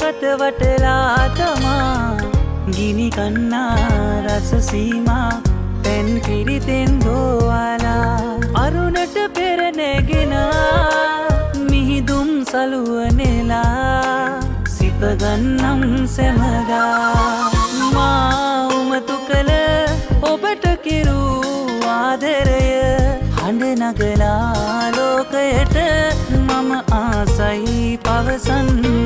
අත වටලා තමා ගිනි කන්නා රස සීමා පෙන් පිරිතෙන් දෝවාලා අරුණට පෙර නැගෙනා මිහිදුම් සලුවනෙලා සිපගන්නම් සැමදා මා උමතු කළ ඔබට කිරූ ආදරය හඬ නගලා ලෝකයට මම ආසයි පවසන්න